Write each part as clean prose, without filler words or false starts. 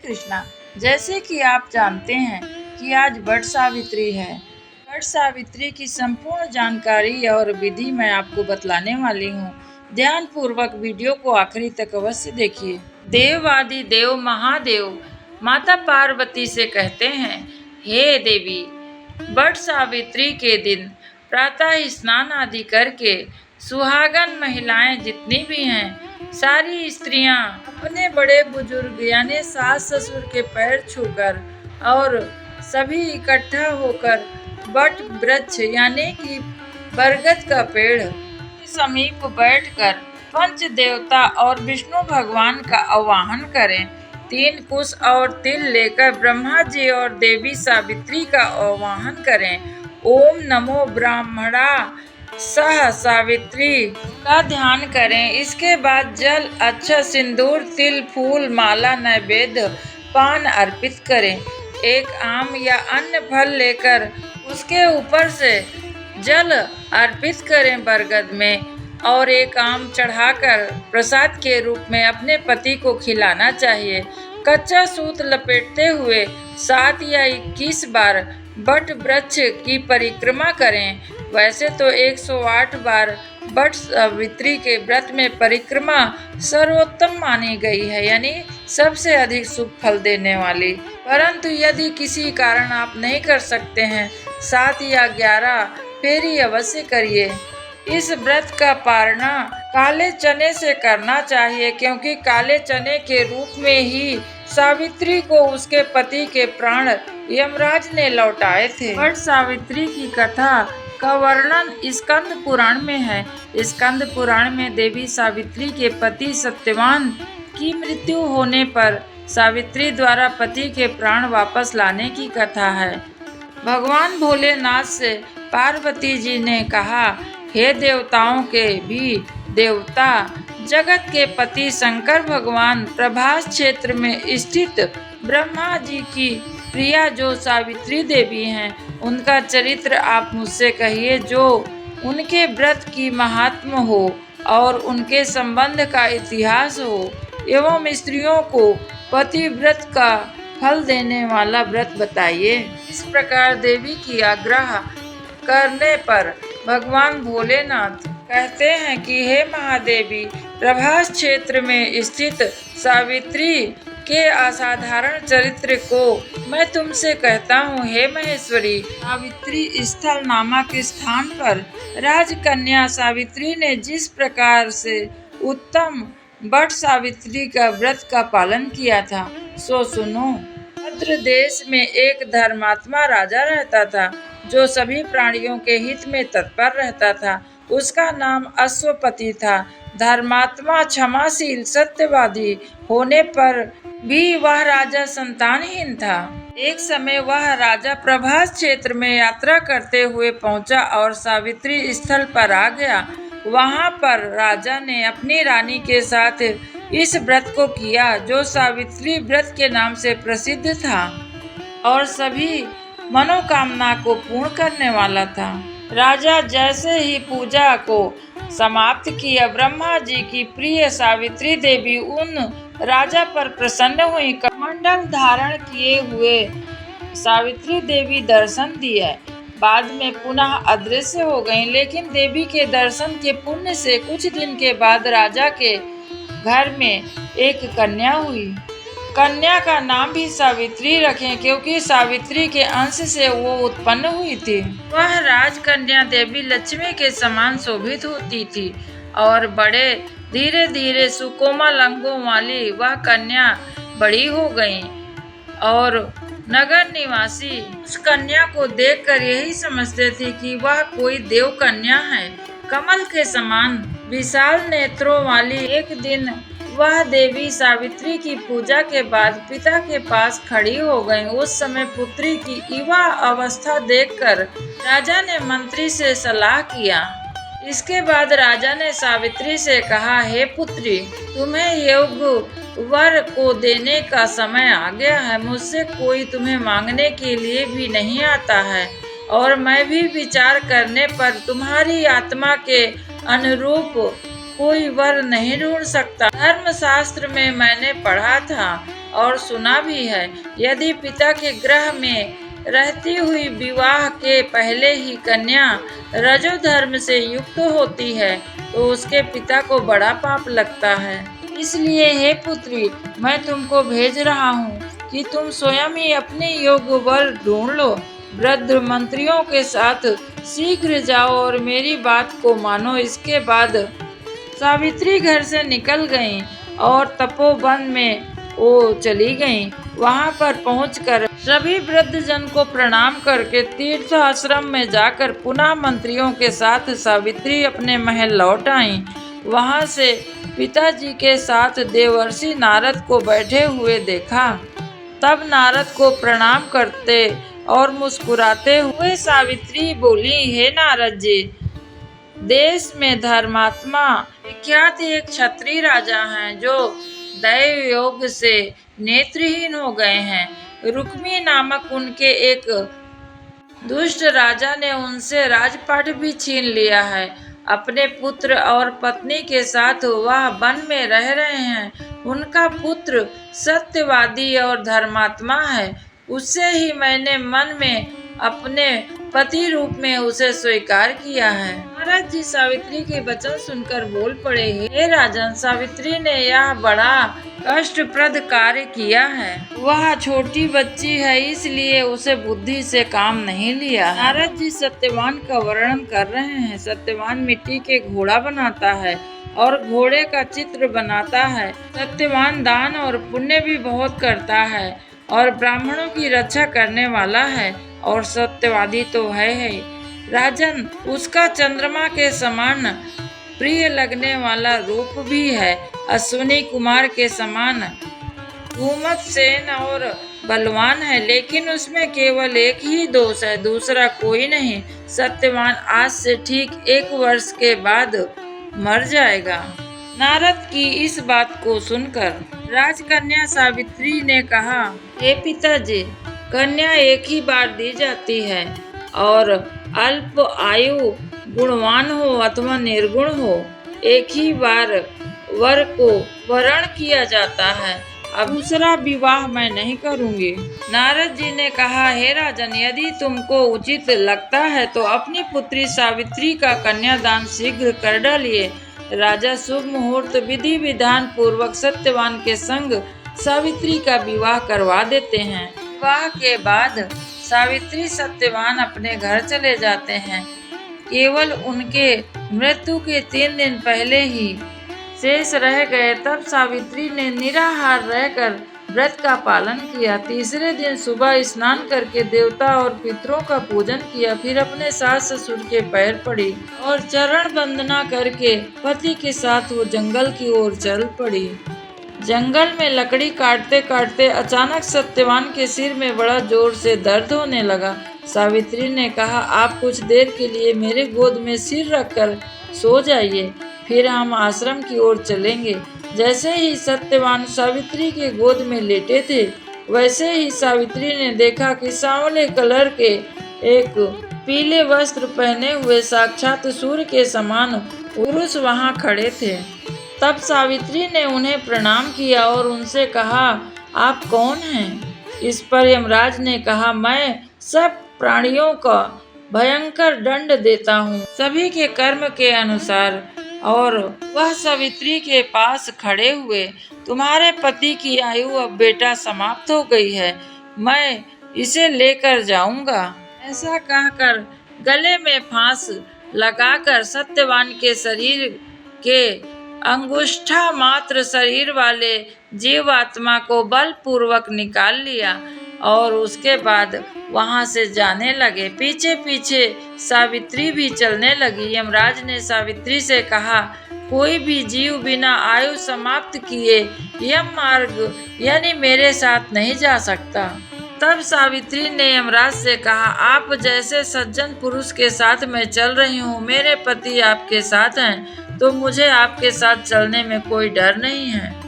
कृष्णा, जैसे कि आप जानते हैं कि आज वट सावित्री है। वट सावित्री की संपूर्ण जानकारी और विधि मैं आपको बतलाने वाली हूँ। ध्यान पूर्वक वीडियो को आखिरी तक अवश्य देखिए। देवादि देव महादेव माता पार्वती से कहते हैं, हे देवी, वट सावित्री के दिन प्रातः स्नान आदि करके सुहागन महिलाएं जितनी भी हैं, सारी स्त्रियां अपने बड़े बुजुर्ग यानी सास ससुर के पैर छूकर और सभी इकट्ठा होकर वट वृक्ष यानी कि बरगद का पेड़ के समीप बैठकर पंच देवता और विष्णु भगवान का आवाहन करें। 3 कुश और तिल लेकर ब्रह्मा जी और देवी सावित्री का आवाहन करें। ओम नमो ब्राह्मणा सह सावित्री का ध्यान करें। इसके बाद जल, अक्षत, सिंदूर, तिल, फूल, माला, नैवेद्य, पान अर्पित करें। एक आम या अन्य फल लेकर उसके ऊपर से जल अर्पित करें बरगद में और एक आम चढ़ाकर प्रसाद के रूप में अपने पति को खिलाना चाहिए। कच्चा सूत लपेटते हुए 7 या 21 बार वट वृक्ष की परिक्रमा करें। वैसे तो 108 बार वट सावित्री के व्रत में परिक्रमा सर्वोत्तम मानी गई है, यानी सबसे अधिक शुभ फल देने वाली। परंतु यदि किसी कारण आप नहीं कर सकते हैं, 7 या 11 फेरी अवश्य करिए। इस व्रत का पारणा काले चने से करना चाहिए, क्योंकि काले चने के रूप में ही सावित्री को उसके पति के प्राण यमराज ने लौटाए थे। वट सावित्री की कथा का वर्णन स्कंद पुराण में है। स्कंद पुराण में देवी सावित्री के पति सत्यवान की मृत्यु होने पर सावित्री द्वारा पति के प्राण वापस लाने की कथा है। भगवान भोलेनाथ से पार्वती जी ने कहा, हे देवताओं के भी देवता, जगत के पति शंकर भगवान प्रभास क्षेत्र में स्थित ब्रह्मा जी की प्रिया जो सावित्री देवी हैं, उनका चरित्र आप मुझसे कहिए, जो उनके व्रत की महात्म हो और उनके संबंध का इतिहास हो, एवं स्त्रियों को पति व्रत का फल देने वाला व्रत बताइए। इस प्रकार देवी की आग्रह करने पर भगवान भोलेनाथ कहते हैं कि हे महादेवी, प्रभास क्षेत्र में स्थित सावित्री के असाधारण चरित्र को मैं तुमसे कहता हूँ। हे महेश्वरी, सावित्री स्थल नामक स्थान पर राजकन्या सावित्री ने जिस प्रकार से उत्तम वट सावित्री का व्रत का पालन किया था, सो सुनो। भद्र देश में एक धर्मात्मा राजा रहता था, जो सभी प्राणियों के हित में तत्पर रहता था। उसका नाम अश्वपति था। धर्मात्मा, क्षमाशील, सत्यवादी होने पर भी वह राजा संतानहीन था। एक समय वह राजा प्रभास क्षेत्र में यात्रा करते हुए पहुंचा और सावित्री स्थल पर आ गया। वहां पर राजा ने अपनी रानी के साथ इस व्रत को किया, जो सावित्री व्रत के नाम से प्रसिद्ध था और सभी मनोकामना को पूर्ण करने वाला था। राजा जैसे ही पूजा को समाप्त किया, ब्रह्मा जी की प्रिय सावित्री देवी उन राजा पर प्रसन्न हुई। कमंडल धारण किए हुए सावित्री देवी दर्शन दिए, बाद में पुनः अदृश्य हो गईं। लेकिन देवी के दर्शन के पुण्य से कुछ दिन के बाद राजा के घर में एक कन्या हुई। कन्या का नाम भी सावित्री रखें, क्योंकि सावित्री के अंश से वो उत्पन्न हुई थी। वह राजकन्या देवी लक्ष्मी के समान शोभित होती थी और बड़े धीरे धीरे सुकोमल अंगों वाली वह कन्या बड़ी हो गई और नगर निवासी उस कन्या को देखकर यही समझते थे कि वह कोई देव कन्या है। कमल के समान विशाल नेत्रों वाली एक दिन वह देवी सावित्री की पूजा के बाद पिता के पास खड़ी हो गई। उस समय पुत्री की युवा अवस्था देखकर राजा ने मंत्री से सलाह किया। इसके बाद राजा ने सावित्री से कहा, हे पुत्री, तुम्हें योग्य वर को देने का समय आ गया है। मुझसे कोई तुम्हें मांगने के लिए भी नहीं आता है और मैं भी विचार करने पर तुम्हारी आत्मा के अनुरूप कोई वर नहीं ढूंढ सकता। धर्मशास्त्र में मैंने पढ़ा था और सुना भी है। यदि पिता के गृह में रहती हुई विवाह के पहले ही कन्या रजो धर्म से युक्त होती है तो उसके पिता को बड़ा पाप लगता है। इसलिए हे पुत्री, मैं तुमको भेज रहा हूँ कि तुम स्वयं ही अपने योग्य वर ढूंढ लो। वृद्ध मंत्रियों के साथ शीघ्र जाओ और मेरी बात को मानो। इसके बाद सावित्री घर से निकल गईं और तपोवन में वो चली गईं। वहां पर पहुंचकर सभी वृद्ध जन को प्रणाम करके तीर्थ आश्रम में जाकर पुनः मंत्रियों के साथ सावित्री अपने महल लौट आईं। वहां से पिताजी के साथ देवर्षि नारद को बैठे हुए देखा। तब नारद को प्रणाम करते और मुस्कुराते हुए सावित्री बोली, हे नारद जी, देश में धर्मात्मा विख्यात एक क्षत्रिय राजा हैं जो दैव योग से नेत्रहीन हो गए हैं। रुक्मी नामक उनके एक दुष्ट राजा ने उनसे राजपाट भी छीन लिया है। अपने पुत्र और पत्नी के साथ वह वन में रह रहे हैं। उनका पुत्र सत्यवादी और धर्मात्मा है। उससे ही मैंने मन में अपने पति रूप में उसे स्वीकार किया है। महाराज जी सावित्री के वचन सुनकर बोल पड़े, हे राजन, सावित्री ने यह बड़ा कष्टप्रद कार्य किया है। वह छोटी बच्ची है, इसलिए उसे बुद्धि से काम नहीं लिया। नारद जी सत्यवान का वर्णन कर रहे हैं। सत्यवान मिट्टी के घोड़ा बनाता है और घोड़े का चित्र बनाता है। सत्यवान दान और पुण्य भी बहुत करता है और ब्राह्मणों की रक्षा करने वाला है और सत्यवादी तो है ही। राजन, उसका चंद्रमा के समान प्रिय लगने वाला रूप भी है। अश्विनी कुमार के समान घूमत सेन और बलवान है, लेकिन उसमें केवल एक ही दोष है, दूसरा कोई नहीं। सत्यवान आज से ठीक 1 वर्ष के बाद मर जाएगा। नारद की इस बात को सुनकर राजकन्या सावित्री ने कहा, हे पिताजी, कन्या एक ही बार दी जाती है और अल्प आयु गुणवान हो अथवा निर्गुण हो, एक ही बार वर को वरण किया जाता है। अब दूसरा विवाह मैं नहीं करूंगी। नारद जी ने कहा, हे राजन, यदि तुमको उचित लगता है तो अपनी पुत्री सावित्री का कन्यादान शीघ्र कर डालिए। राजा शुभ मुहूर्त विधि विधान पूर्वक सत्यवान के संग सावित्री का विवाह करवा देते हैं। विवाह के बाद सावित्री सत्यवान अपने घर चले जाते हैं। केवल उनके मृत्यु के 3 दिन पहले ही शेष रह गए। तब सावित्री ने निराहार रहकर व्रत का पालन किया। तीसरे दिन सुबह स्नान करके देवता और पितरों का पूजन किया। फिर अपने सास ससुर के पैर पड़ी और चरण वंदना करके पति के साथ वो जंगल की ओर चल पड़ी। जंगल में लकड़ी काटते काटते अचानक सत्यवान के सिर में बड़ा जोर से दर्द होने लगा। सावित्री ने कहा, आप कुछ देर के लिए मेरे गोद में सिर रखकर सो जाइए, फिर हम आश्रम की ओर चलेंगे। जैसे ही सत्यवान सावित्री के गोद में लेटे थे, वैसे ही सावित्री ने देखा कि सांवले कलर के एक पीले वस्त्र पहने हुए साक्षात सूर्य के समान पुरुष वहां खड़े थे। तब सावित्री ने उन्हें प्रणाम किया और उनसे कहा, आप कौन हैं? इस पर यमराज ने कहा, मैं सब प्राणियों का भयंकर दंड देता हूँ, सभी के कर्म के अनुसार। और वह सावित्री के पास खड़े हुए, तुम्हारे पति की आयु अब बेटा समाप्त हो गई है, मैं इसे लेकर जाऊंगा। ऐसा कहकर गले में फांस लगाकर सत्यवान के शरीर के अंगुष्ठा मात्र शरीर वाले जीवात्मा को बलपूर्वक निकाल लिया और उसके बाद वहां से जाने लगे। पीछे पीछे सावित्री भी चलने लगी। यमराज ने सावित्री से कहा, कोई भी जीव बिना आयु समाप्त किए यम मार्ग यानी मेरे साथ नहीं जा सकता। तब सावित्री ने यमराज से कहा, आप जैसे सज्जन पुरुष के साथ मैं चल रही हूँ, मेरे पति आपके साथ हैं, तो मुझे आपके साथ चलने में कोई डर नहीं है।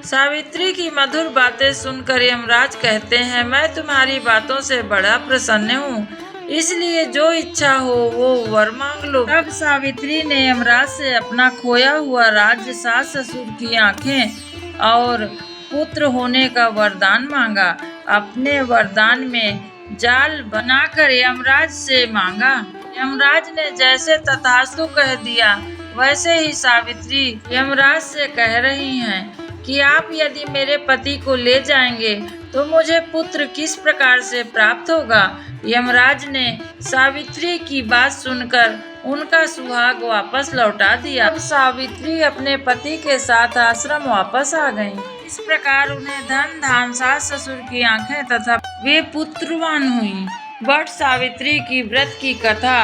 सावित्री की मधुर बातें सुनकर यमराज कहते हैं, मैं तुम्हारी बातों से बड़ा प्रसन्न हूँ, इसलिए जो इच्छा हो वो वर मांग लो। तब सावित्री ने यमराज से अपना खोया हुआ राज्य, सास ससुर की आंखें और पुत्र होने का वरदान मांगा। अपने वरदान में जाल बनाकर यमराज से मांगा। यमराज ने जैसे तथास्तु कह दिया, वैसे ही सावित्री यमराज से कह रही हैं कि आप यदि मेरे पति को ले जाएंगे तो मुझे पुत्र किस प्रकार से प्राप्त होगा। यमराज ने सावित्री की बात सुनकर उनका सुहाग वापस लौटा दिया। अब सावित्री अपने पति के साथ आश्रम वापस आ गईं। इस प्रकार उन्हें धन धाम, सास ससुर की आंखें तथा वे पुत्रवान हुईं। वट सावित्री की व्रत की कथा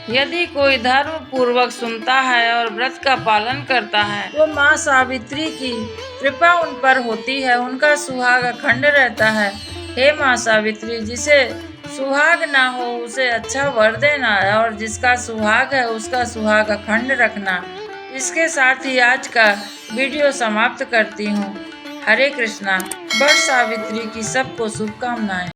यदि कोई धर्म पूर्वक सुनता है और व्रत का पालन करता है तो माँ सावित्री की कृपा उन पर होती है, उनका सुहाग अखंड रहता है। हे माँ सावित्री, जिसे सुहाग ना हो उसे अच्छा वर देना और जिसका सुहाग है उसका सुहाग अखंड रखना। इसके साथ ही आज का वीडियो समाप्त करती हूँ। हरे कृष्णा। वट सावित्री की सबको शुभकामनाएं।